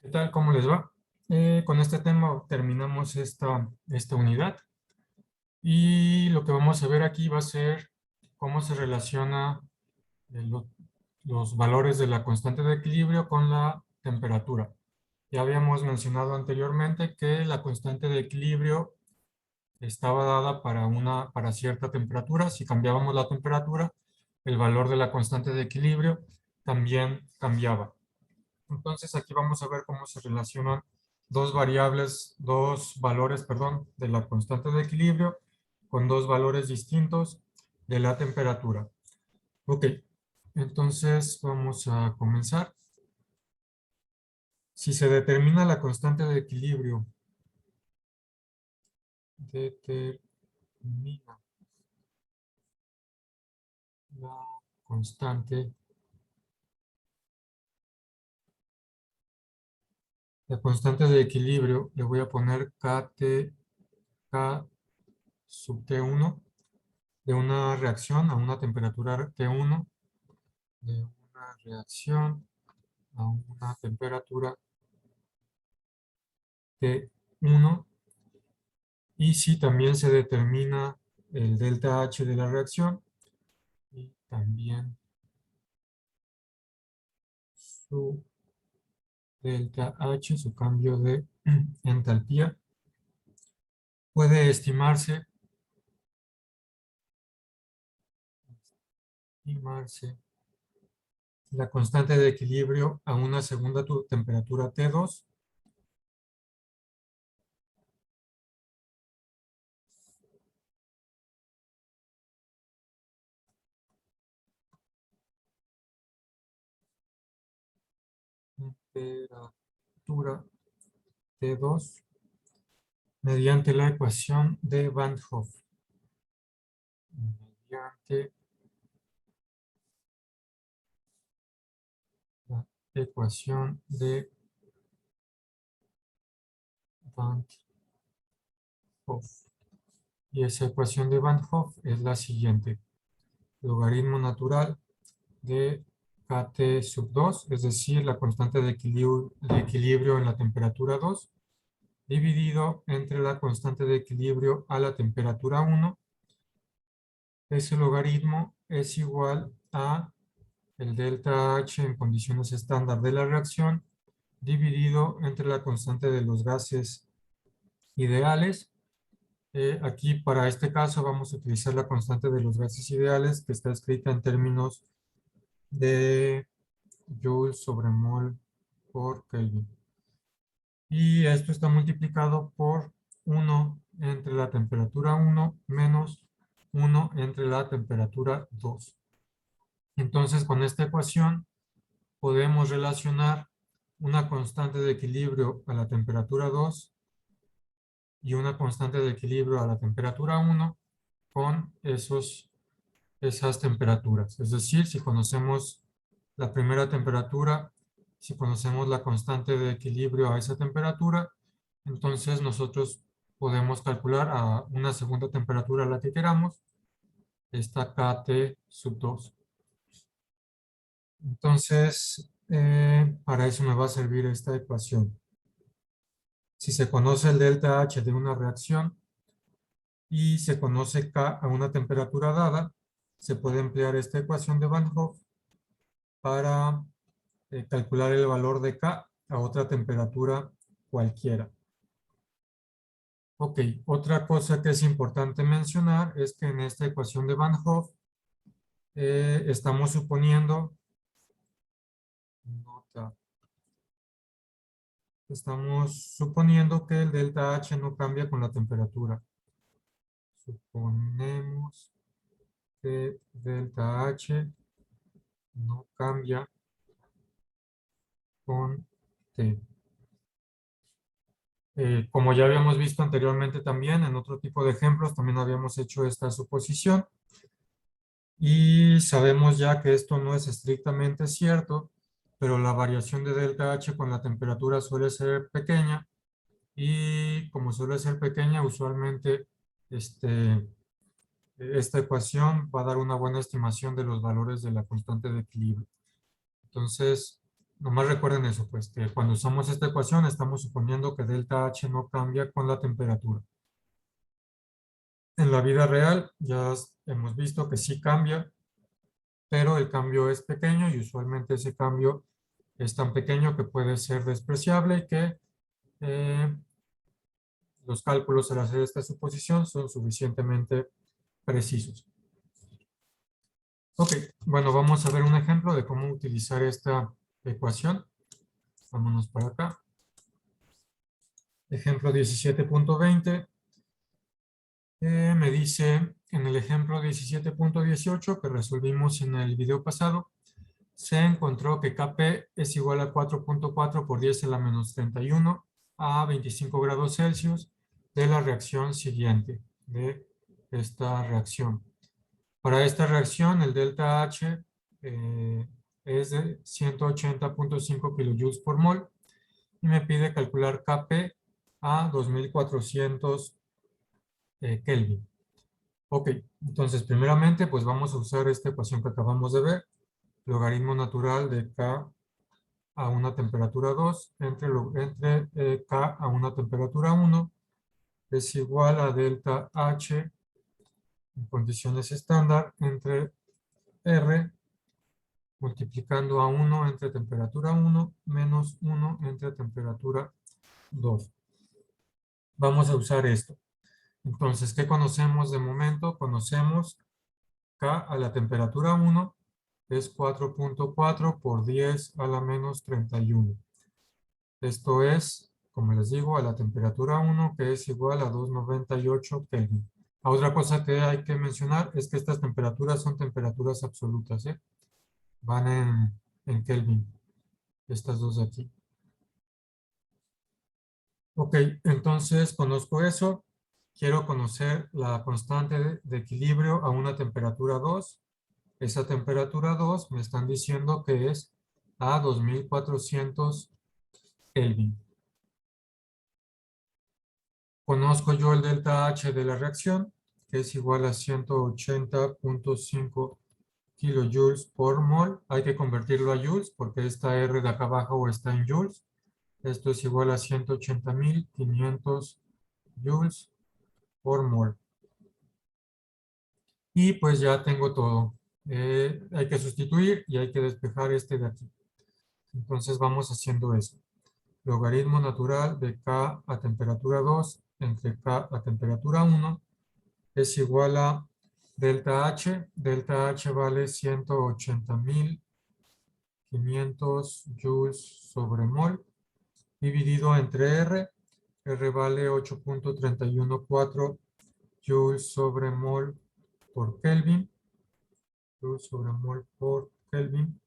¿Qué tal? ¿Cómo les va? Con este tema terminamos esta unidad y lo que vamos a ver aquí va a ser cómo se relaciona eh, lo- los valores de la constante de equilibrio con la temperatura. Ya habíamos mencionado anteriormente que la constante de equilibrio estaba dada para cierta temperatura. Si cambiábamos la temperatura, el valor de la constante de equilibrio también cambiaba. Entonces aquí vamos a ver cómo se relacionan dos valores, perdón, de la constante de equilibrio con dos valores distintos de la temperatura. Ok, entonces vamos a comenzar. Si se determina la constante de equilibrio, determina la constante, la constante de equilibrio, le voy a poner K sub T1 de una reacción a una temperatura T1 de una reacción a una temperatura T1 y si también se determina el delta H de la reacción y también su delta H, su cambio de entalpía, puede estimarse la constante de equilibrio a una segunda temperatura T2 temperatura T2 mediante la ecuación de Van Hoff. Mediante la ecuación de Van Hoff. Y esa ecuación de Van Hoff es la siguiente. Logaritmo natural de Kt sub 2, es decir, la constante de equilibrio en la temperatura 2, dividido entre la constante de equilibrio a la temperatura 1. Ese logaritmo es igual a el delta H en condiciones estándar de la reacción, dividido entre la constante de los gases ideales. Aquí para este caso vamos a utilizar la constante de los gases ideales que está escrita en términos de Joules sobre mol por Kelvin. Y esto está multiplicado por 1 entre la temperatura 1 menos 1 entre la temperatura 2. Entonces con esta ecuación podemos relacionar una constante de equilibrio a la temperatura 2 y una constante de equilibrio a la temperatura 1 con esas temperaturas. Es decir, si conocemos la primera temperatura, si conocemos la constante de equilibrio a esa temperatura, entonces nosotros podemos calcular a una segunda temperatura a la que queramos, esta Kt sub 2. Entonces, para eso me va a servir esta ecuación. Si se conoce el delta H de una reacción y se conoce K a una temperatura dada, se puede emplear esta ecuación de Van Hoff para calcular el valor de K a otra temperatura cualquiera. Ok, otra cosa que es importante mencionar es que en esta ecuación de Van Hoff estamos suponiendo, que el delta H no cambia con la temperatura. Suponemos que delta H no cambia con T. Como ya habíamos visto anteriormente también, en otro tipo de ejemplos también habíamos hecho esta suposición. Y sabemos ya que esto no es estrictamente cierto, pero la variación de delta H con la temperatura suele ser pequeña y como suele ser pequeña, usualmente esta ecuación va a dar una buena estimación de los valores de la constante de equilibrio. Entonces, Nomás recuerden eso, pues, que cuando usamos esta ecuación estamos suponiendo que delta H no cambia con la temperatura. En la vida real ya hemos visto que sí cambia, pero el cambio es pequeño y usualmente ese cambio es tan pequeño que puede ser despreciable y que los cálculos al hacer esta suposición son suficientemente precisos. Ok, bueno, vamos a ver un ejemplo de cómo utilizar esta ecuación. Vámonos para acá. Ejemplo 17.20. Me dice en el ejemplo 17.18 que resolvimos en el video pasado, se encontró que Kp es igual a 4.4 por 10 a la menos 31 a 25 grados Celsius de la reacción siguiente, de esta reacción. Para esta reacción, el delta H es de 180.5 kilojoules por mol y me pide calcular Kp a 2400 Kelvin. Ok, entonces primeramente pues vamos a usar esta ecuación que acabamos de ver, logaritmo natural de K a una temperatura 2 entre K a una temperatura 1 es igual a delta H en condiciones estándar entre R multiplicando a 1 entre temperatura 1 menos 1 entre temperatura 2. Vamos a usar esto. Entonces, ¿qué conocemos de momento? Conocemos K a la temperatura 1 es 4.4 por 10 a la menos 31. Esto es, como les digo, a la temperatura 1, que es igual a 298 Kelvin. Otra cosa que hay que mencionar es que estas temperaturas son temperaturas absolutas, ¿eh? Van en Kelvin, estas dos de aquí. Ok, entonces conozco eso. Quiero conocer la constante de equilibrio a una temperatura 2. Esa temperatura 2 me están diciendo que es a 2400 Kelvin. Conozco yo el delta H de la reacción, que es igual a 180.5 kilojoules por mol. Hay que convertirlo a joules porque esta R de acá abajo está en joules. Esto es igual a 180.500 joules por mol. Y pues ya tengo todo. Hay que sustituir y hay que despejar este de aquí. Entonces vamos haciendo eso. Logaritmo natural de K a temperatura 2 entre K a temperatura 1 es igual a delta H. Delta H vale 180.500 joules sobre mol dividido entre R. R vale 8.314 joules sobre mol por Kelvin. Joules sobre mol por Kelvin.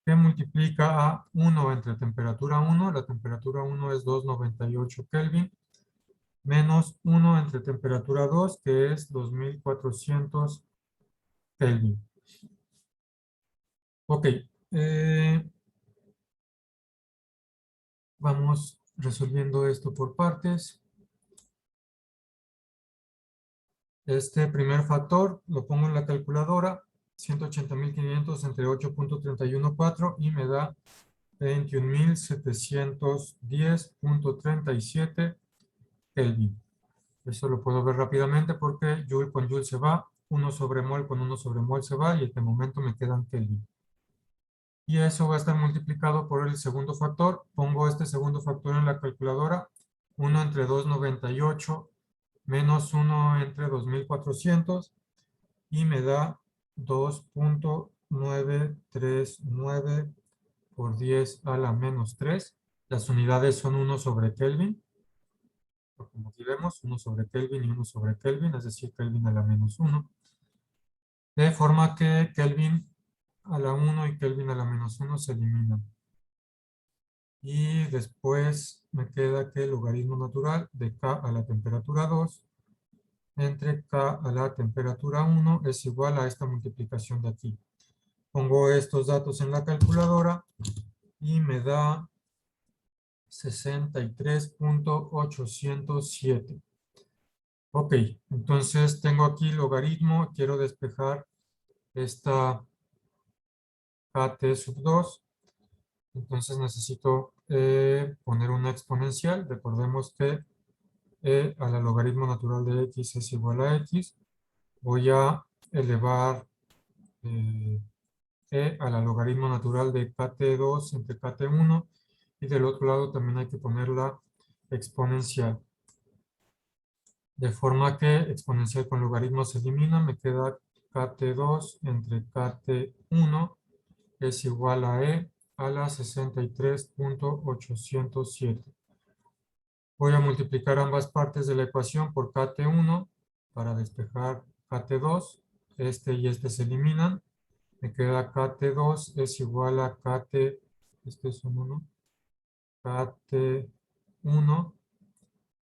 Que multiplica a 1 entre temperatura 1. La temperatura 1 es 298 Kelvin. Menos 1 entre temperatura 2, que es 2400 Kelvin. Ok, vamos resolviendo esto por partes. Este primer factor lo pongo en la calculadora, 180.500 entre 8.314 y me da 21.710.37 Kelvin. Eso lo puedo ver rápidamente porque Joule con Joule se va, 1 sobre mol con 1 sobre mol se va y en este momento me quedan Kelvin. Y eso va a estar multiplicado por el segundo factor. Pongo este segundo factor en la calculadora. 1 entre 298 menos 1 entre 2400 y me da 2.939 por 10 a la menos 3. Las unidades son 1 sobre Kelvin. Como aquí vemos, 1 sobre Kelvin y 1 sobre Kelvin, es decir, Kelvin a la menos 1. De forma que Kelvin a la 1 y Kelvin a la menos 1 se eliminan. Y después me queda que el logaritmo natural de K a la temperatura 2 entre K a la temperatura 1 es igual a esta multiplicación de aquí. Pongo estos datos en la calculadora y me da 63.807. Ok, entonces tengo aquí logaritmo, quiero despejar esta KT sub 2. Entonces necesito poner una exponencial. Recordemos que a la logaritmo natural de x es igual a x. Voy a elevar a la logaritmo natural de kt2 entre kt1. Y del otro lado también hay que poner la exponencial. De forma que exponencial con logaritmo se elimina. Me queda kt2 entre kt1 es igual a e a la 63.807. Voy a multiplicar ambas partes de la ecuación por kt1 para despejar kt2. Este y este se eliminan. Me queda kt2 es igual a kt, este es un 1, kt1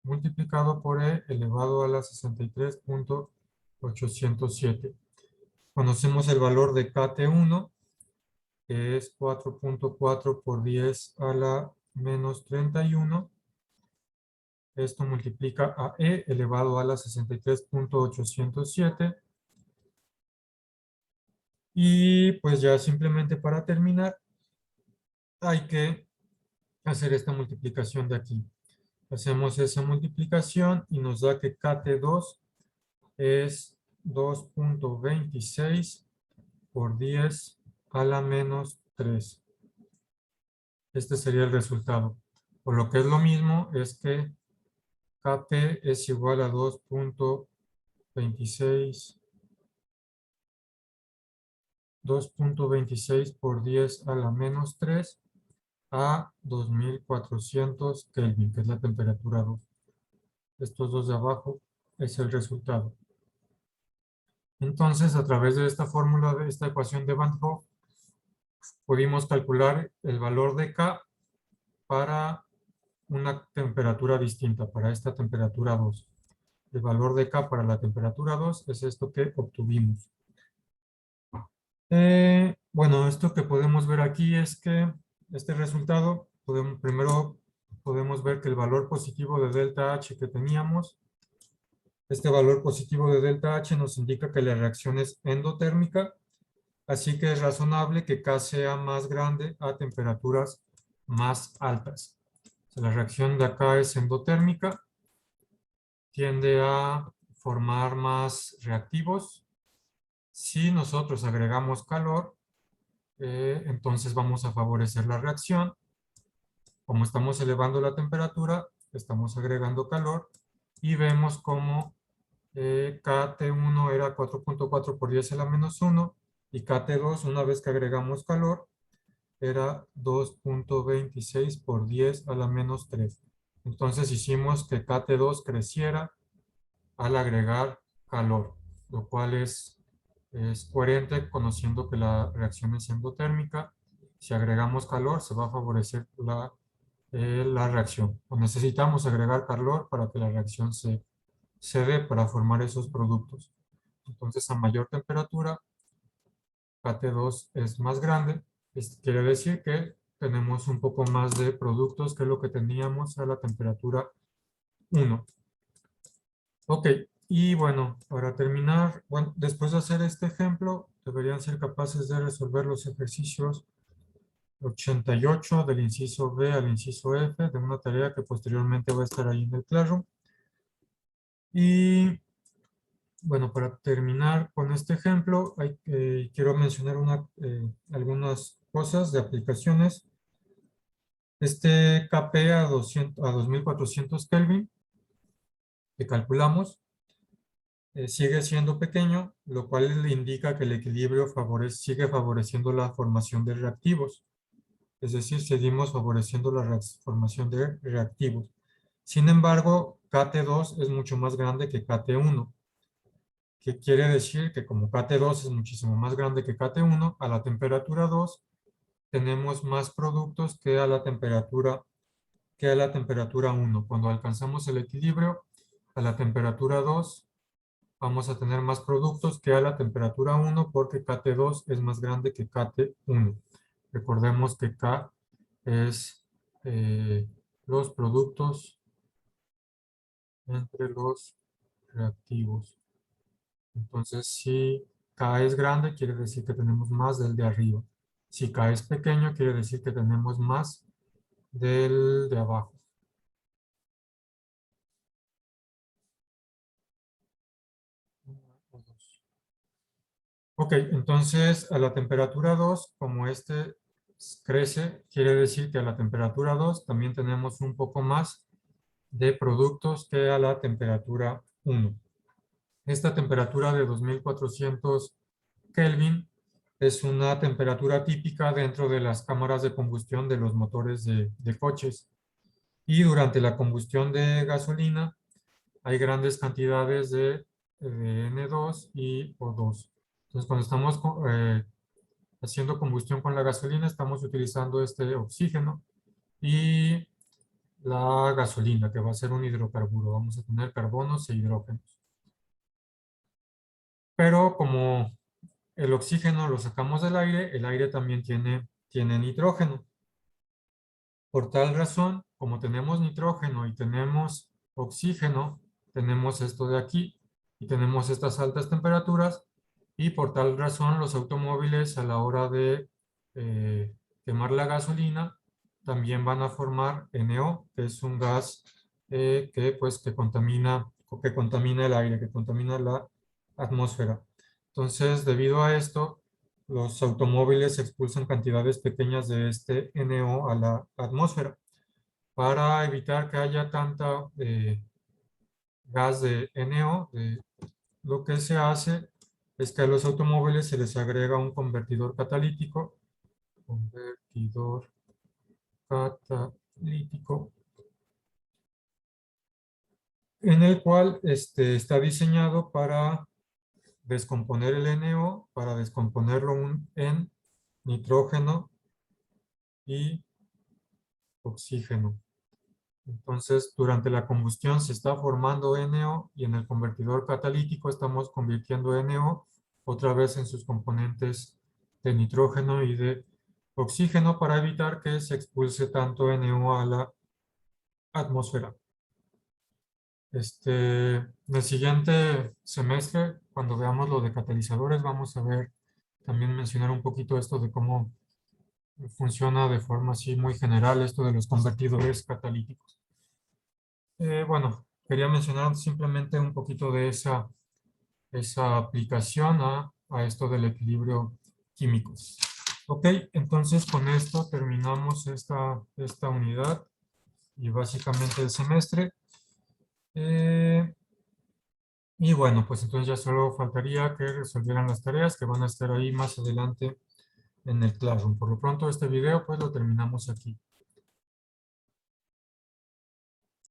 multiplicado por e elevado a la 63.807. Conocemos el valor de kt1, que es 4.4 por 10 a la menos 31. Esto multiplica a e elevado a la 63.807. Y pues ya simplemente para terminar, hay que hacer esta multiplicación de aquí. Hacemos esa multiplicación y nos da que kt2 es 2.26 por 10 a la menos 3. Este sería el resultado. Por lo que es lo mismo, es que Kp es igual a 2.26 por 10 a la menos 3 a 2400 Kelvin, que es la temperatura 2. Estos dos de abajo es el resultado. Entonces, a través de esta fórmula, de esta ecuación de Van Hoff, pudimos calcular el valor de K para una temperatura distinta, para esta temperatura 2. El valor de K para la temperatura 2 es esto que obtuvimos. Bueno, esto que podemos ver aquí es que este resultado, primero podemos ver que el valor positivo de delta H que teníamos, este valor positivo de delta H nos indica que la reacción es endotérmica, así que es razonable que K sea más grande a temperaturas más altas. La reacción de acá es endotérmica, tiende a formar más reactivos. Si nosotros agregamos calor, entonces vamos a favorecer la reacción. Como estamos elevando la temperatura, estamos agregando calor y vemos como KT1 era 4.4 por 10 a la menos 1 y KT2, una vez que agregamos calor, era 2.26 por 10 a la menos 3. Entonces hicimos que KT2 creciera al agregar calor, lo cual es coherente conociendo que la reacción es endotérmica. Si agregamos calor, se va a favorecer la reacción. O necesitamos agregar calor para que la reacción se dé para formar esos productos. Entonces, a mayor temperatura, KT2 es más grande. Esto quiere decir que tenemos un poco más de productos que lo que teníamos a la temperatura 1. Ok, y bueno, para terminar, bueno, después de hacer este ejemplo, deberían ser capaces de resolver los ejercicios 88 del inciso B al inciso F de una tarea que posteriormente va a estar ahí en el Classroom. Y bueno, para terminar con este ejemplo, quiero mencionar algunas cosas de aplicaciones. Este KP a 2400 Kelvin que calculamos sigue siendo pequeño, lo cual le indica que el equilibrio sigue favoreciendo la formación de reactivos. Es decir, seguimos favoreciendo la formación de reactivos. Sin embargo, KT2 es mucho más grande que KT1, que quiere decir que como KT2 es muchísimo más grande que KT1, a la temperatura 2 tenemos más productos que a la temperatura 1. Cuando alcanzamos el equilibrio, a la temperatura 2 vamos a tener más productos que a la temperatura 1 porque KT2 es más grande que KT1. Recordemos que K es los productos entre los reactivos. Entonces, si K es grande, quiere decir que tenemos más del de arriba. Si K es pequeño, quiere decir que tenemos más del de abajo. Ok, entonces a la temperatura 2, como este crece, quiere decir que a la temperatura 2 también tenemos un poco más de productos que a la temperatura 1. Esta temperatura de 2400 Kelvin es una temperatura típica dentro de las cámaras de combustión de los motores de coches. Y durante la combustión de gasolina hay grandes cantidades de N2 y O2. Entonces, cuando estamos haciendo combustión con la gasolina, estamos utilizando este oxígeno y la gasolina, que va a ser un hidrocarburo. Vamos a tener carbonos e hidrógenos. Pero como el oxígeno lo sacamos del aire, el aire también tiene nitrógeno. Por tal razón, como tenemos nitrógeno y tenemos oxígeno, tenemos esto de aquí y tenemos estas altas temperaturas, y por tal razón los automóviles a la hora de quemar la gasolina también van a formar NO, que es un gas que contamina el aire, que contamina la atmósfera. Entonces, debido a esto, los automóviles expulsan cantidades pequeñas de este NO a la atmósfera. Para evitar que haya tanta gas de NO, lo que se hace es que a los automóviles se les agrega un convertidor catalítico, en el cual está diseñado para descomponer el NO, para descomponerlo en nitrógeno y oxígeno. Entonces, durante la combustión se está formando NO y en el convertidor catalítico estamos convirtiendo NO otra vez en sus componentes de nitrógeno y de oxígeno para evitar que se expulse tanto NO a la atmósfera. En el siguiente semestre, cuando veamos lo de catalizadores, vamos a ver, también mencionar un poquito esto de cómo funciona de forma así muy general esto de los convertidores catalíticos. Bueno, quería mencionar simplemente un poquito de esa aplicación a esto del equilibrio químico. Ok, entonces con esto terminamos esta unidad y básicamente el semestre. Y bueno, pues entonces ya solo faltaría que resolvieran las tareas que van a estar ahí más adelante en el Classroom. Por lo pronto este video pues lo terminamos aquí.